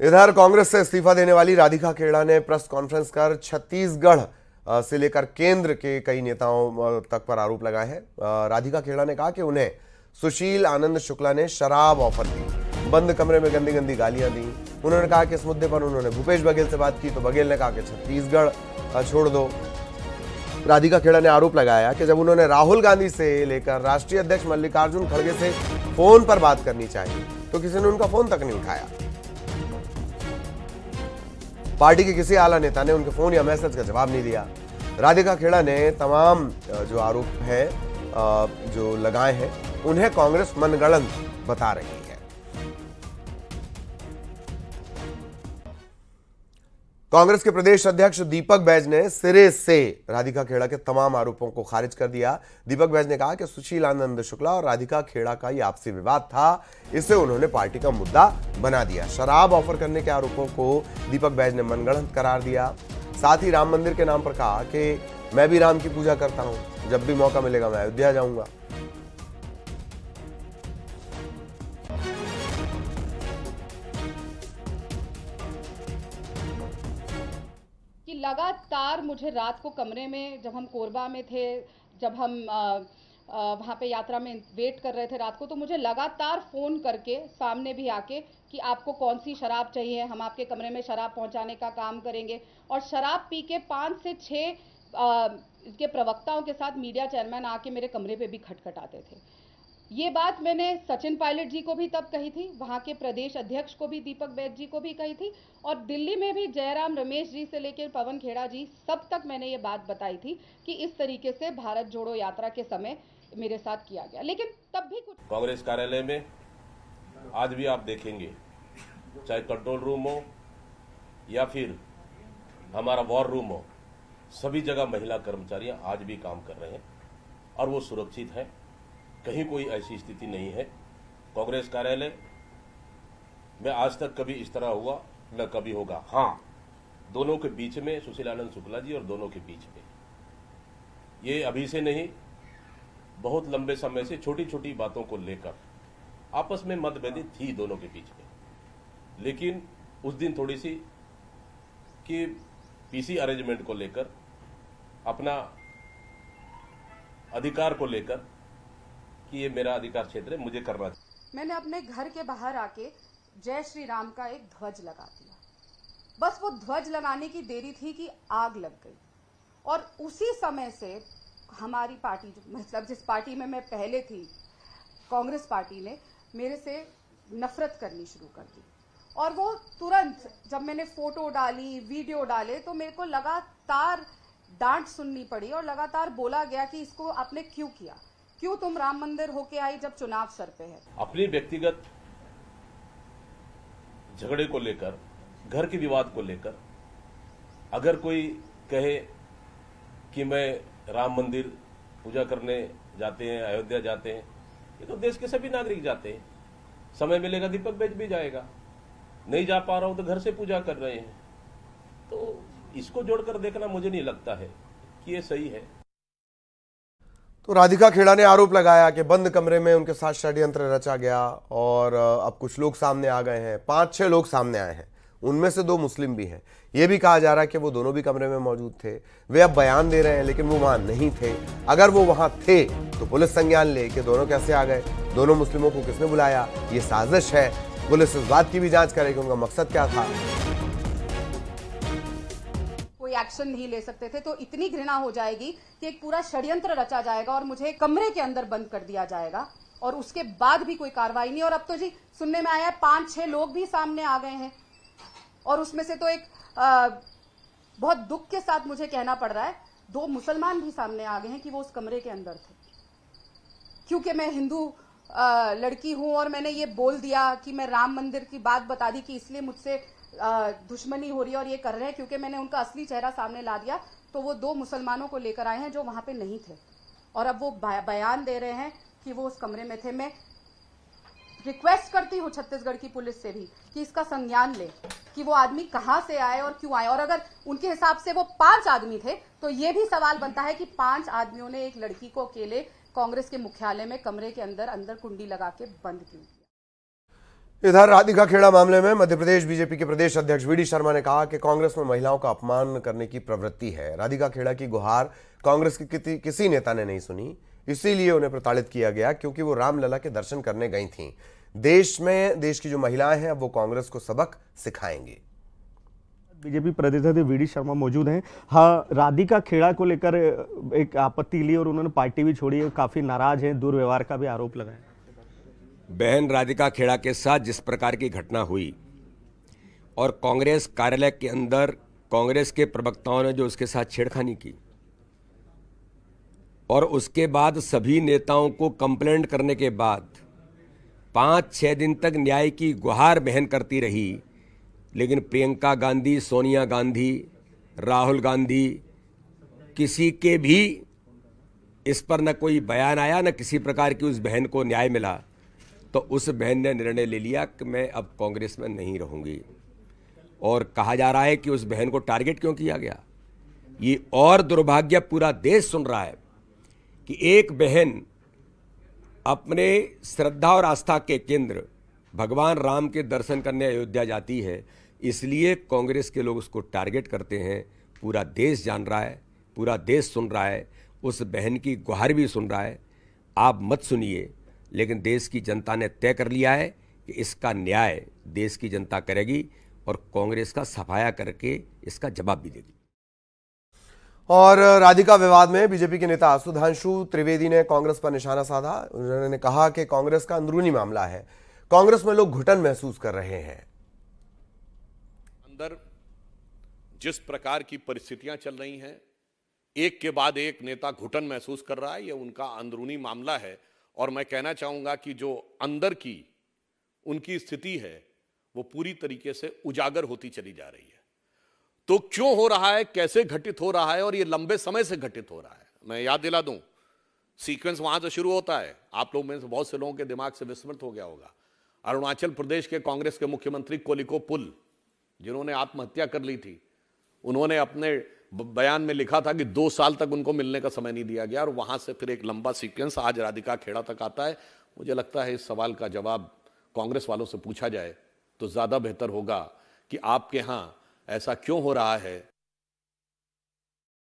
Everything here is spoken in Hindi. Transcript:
इधर कांग्रेस से इस्तीफा देने वाली राधिका खेड़ा ने प्रेस कॉन्फ्रेंस कर छत्तीसगढ़ से लेकर केंद्र के कई नेताओं तक पर आरोप लगाए हैं। राधिका खेड़ा ने कहा कि उन्हें सुशील आनंद शुक्ला ने शराब ऑफर की, बंद कमरे में गंदी गंदी गालियां दी। उन्होंने कहा कि इस मुद्दे पर उन्होंने भूपेश बघेल से बात की तो बघेल ने कहा कि छत्तीसगढ़ छोड़ दो। राधिका खेड़ा ने आरोप लगाया कि जब उन्होंने राहुल गांधी से लेकर राष्ट्रीय अध्यक्ष मल्लिकार्जुन खड़गे से फोन पर बात करनी चाहिए तो किसी ने उनका फोन तक नहीं उठाया। पार्टी के किसी आला नेता ने उनके फोन या मैसेज का जवाब नहीं दिया। राधिका खेड़ा ने तमाम जो आरोप है जो लगाए हैं उन्हें कांग्रेस मनगढ़ंत बता रही है। कांग्रेस के प्रदेश अध्यक्ष दीपक बैज ने सिरे से राधिका खेड़ा के तमाम आरोपों को खारिज कर दिया। दीपक बैज ने कहा कि सुशील आनंद शुक्ला और राधिका खेड़ा का ये आपसी विवाद था, इसे उन्होंने पार्टी का मुद्दा बना दिया। शराब ऑफर करने के आरोपों को दीपक बैज ने मनगढ़ंत करार दिया। साथ ही राम मंदिर के नाम पर कहा कि मैं भी राम की पूजा करता हूं, जब भी मौका मिलेगा मैं अयोध्या जाऊंगा। कि लगातार मुझे रात को कमरे में, जब हम कोरबा में थे, जब हम वहाँ पे यात्रा में वेट कर रहे थे रात को, तो मुझे लगातार फ़ोन करके सामने भी आके कि आपको कौन सी शराब चाहिए, हम आपके कमरे में शराब पहुँचाने का काम करेंगे। और शराब पी के 5 से 6 इसके प्रवक्ताओं के साथ मीडिया चेयरमैन आके मेरे कमरे पे भी खटखटाते थे। ये बात मैंने सचिन पायलट जी को भी तब कही थी, वहाँ के प्रदेश अध्यक्ष को भी, दीपक बैज जी को भी कही थी, और दिल्ली में भी जयराम रमेश जी से लेकर पवन खेड़ा जी सब तक मैंने ये बात बताई थी कि इस तरीके से भारत जोड़ो यात्रा के समय मेरे साथ किया गया। लेकिन तब भी कुछ कांग्रेस कार्यालय में आज भी आप देखेंगे, चाहे कंट्रोल रूम हो या फिर हमारा वॉर रूम हो, सभी जगह महिला कर्मचारियां आज भी काम कर रहे हैं और वो सुरक्षित हैं। कहीं कोई ऐसी स्थिति नहीं है। कांग्रेस कार्यालय में आज तक कभी इस तरह हुआ न कभी होगा। हाँ, दोनों के बीच में, सुशील आनंद शुक्ला जी और दोनों के बीच में, ये अभी से नहीं, बहुत लंबे समय से छोटी छोटी बातों को लेकर आपस में मतभेद थी दोनों के बीच में। लेकिन उस दिन थोड़ी सी कि पीसी अरेंजमेंट को लेकर, अपना अधिकार को लेकर कि ये मेरा अधिकार क्षेत्र है, मुझे करना चाहिए। मैंने अपने घर के बाहर आके जय श्री राम का एक ध्वज लगा दिया। बस वो ध्वज लगाने की देरी थी कि आग लग गई। और उसी समय से हमारी पार्टी, मतलब जिस पार्टी में मैं पहले थी, कांग्रेस पार्टी ने मेरे से नफरत करनी शुरू कर दी। और वो तुरंत जब मैंने फोटो डाली, वीडियो डाले, तो मेरे को लगातार डांट सुननी पड़ी और लगातार बोला गया कि इसको आपने क्यों किया, क्यों तुम राम मंदिर होके आई जब चुनाव सर पे है। अपनी व्यक्तिगत झगड़े को लेकर, घर के विवाद को लेकर अगर कोई कहे कि मैं राम मंदिर पूजा करने जाते हैं, अयोध्या जाते हैं, ये तो देश के सभी नागरिक जाते हैं। समय मिलेगा दीपक बैज भी जाएगा। नहीं जा पा रहा हूं तो घर से पूजा कर रहे हैं। तो इसको जोड़कर देखना मुझे नहीं लगता है कि ये सही है। तो राधिका खेड़ा ने आरोप लगाया कि बंद कमरे में उनके साथ षड्यंत्र रचा गया और अब कुछ लोग सामने आ गए हैं। 5-6 लोग सामने आए हैं, उनमें से 2 मुस्लिम भी हैं। यह भी कहा जा रहा है कि वो दोनों भी कमरे में मौजूद थे। वे अब बयान दे रहे हैं लेकिन वो वहां नहीं थे। अगर वो वहां थे तो पुलिस संज्ञान ले कि दोनों कैसे आ गए, दोनों मुस्लिमों को किसने बुलाया, ये साजिश है। पुलिस इस बात की भी जांच करे कि उनका मकसद क्या था। कोई एक्शन नहीं ले सकते थे, तो इतनी घृणा हो जाएगी कि एक पूरा षड्यंत्र रचा जाएगा और मुझे कमरे के अंदर बंद कर दिया जाएगा और उसके बाद भी कोई कार्रवाई नहीं। और अब तो जी सुनने में आया 5-6 लोग भी सामने आ गए हैं और उसमें से तो एक बहुत दुख के साथ मुझे कहना पड़ रहा है, 2 मुसलमान भी सामने आ गए हैं कि वो उस कमरे के अंदर थे। क्योंकि मैं हिंदू लड़की हूं और मैंने ये बोल दिया कि मैं राम मंदिर की बात बता दी कि इसलिए मुझसे दुश्मनी हो रही है और ये कर रहे हैं, क्योंकि मैंने उनका असली चेहरा सामने ला दिया, तो वो 2 मुसलमानों को लेकर आए हैं जो वहां पे नहीं थे और अब वो बयान दे रहे हैं कि वो उस कमरे में थे। मैं रिक्वेस्ट करती हूँ छत्तीसगढ़ की पुलिस से भी कि इसका संज्ञान ले कि वो आदमी कहां से आए और क्यों आए। और अगर उनके हिसाब से वो 5 आदमी थे तो ये भी सवाल बनता है कि 5 आदमियों ने एक लड़की को अकेले कांग्रेस के मुख्यालय में कमरे के अंदर कुंडी लगा के बंद क्यों किया। इधर राधिका खेड़ा मामले में मध्य प्रदेश बीजेपी के प्रदेश अध्यक्ष वीडी शर्मा ने कहा कि कांग्रेस में महिलाओं का अपमान करने की प्रवृत्ति है। राधिका खेड़ा की गुहार कांग्रेस के किसी नेता ने नहीं सुनी, इसीलिए उन्हें प्रताड़ित किया गया, क्योंकि वो रामलला के दर्शन करने गई थीं। देश की जो महिलाएं हैं वो कांग्रेस को सबक सिखाएंगी। बीजेपी प्रतिनिधि वीडी शर्मा मौजूद हैं। हाँ, राधिका खेड़ा को लेकर एक आपत्ति ली और उन्होंने पार्टी भी छोड़ी है, काफी नाराज हैं, दुर्व्यवहार का भी आरोप लगाया। बहन राधिका खेड़ा के साथ जिस प्रकार की घटना हुई और कांग्रेस कार्यालय के अंदर कांग्रेस के प्रवक्ताओं ने जो उसके साथ छेड़खानी की और उसके बाद सभी नेताओं को कंप्लेंट करने के बाद 5-6 दिन तक न्याय की गुहार बहन करती रही, लेकिन प्रियंका गांधी, सोनिया गांधी, राहुल गांधी, किसी के भी इस पर न कोई बयान आया, न किसी प्रकार की उस बहन को न्याय मिला। तो उस बहन ने निर्णय ले लिया कि मैं अब कांग्रेस में नहीं रहूंगी। और कहा जा रहा है कि उस बहन को टारगेट क्यों किया गया। ये और दुर्भाग्य पूरा देश सुन रहा है कि एक बहन अपने श्रद्धा और आस्था के केंद्र भगवान राम के दर्शन करने अयोध्या जाती है, इसलिए कांग्रेस के लोग उसको टारगेट करते हैं। पूरा देश जान रहा है, पूरा देश सुन रहा है, उस बहन की गुहार भी सुन रहा है। आप मत सुनिए, लेकिन देश की जनता ने तय कर लिया है कि इसका न्याय देश की जनता करेगी और कांग्रेस का सफाया करके इसका जवाब भी देगी। और राधिका विवाद में बीजेपी के नेता सुधांशु त्रिवेदी ने कांग्रेस पर निशाना साधा। उन्होंने कहा कि कांग्रेस का अंदरूनी मामला है, कांग्रेस में लोग घुटन महसूस कर रहे हैं। अंदर जिस प्रकार की परिस्थितियां चल रही हैं, एक के बाद एक नेता घुटन महसूस कर रहा है, यह उनका अंदरूनी मामला है। और मैं कहना चाहूंगा कि जो अंदर की उनकी स्थिति है वो पूरी तरीके से उजागर होती चली जा रही है। तो क्यों हो रहा है, कैसे घटित हो रहा है, और ये लंबे समय से घटित हो रहा है। मैं याद दिला दूं, सीक्वेंस वहां से शुरू होता है। आप लोग में से बहुत से लोगों के दिमाग से विस्मृत हो गया होगा। अरुणाचल प्रदेश के कांग्रेस के मुख्यमंत्री कोलिको पुल, जिन्होंने आत्महत्या कर ली थी, उन्होंने अपने बयान में लिखा था कि 2 साल तक उनको मिलने का समय नहीं दिया गया, और वहां से फिर एक लंबा सीक्वेंस आज राधिका खेड़ा तक आता है। मुझे लगता है इस सवाल का जवाब कांग्रेस वालों से पूछा जाए तो ज्यादा बेहतर होगा कि आपके यहां ऐसा क्यों हो रहा है।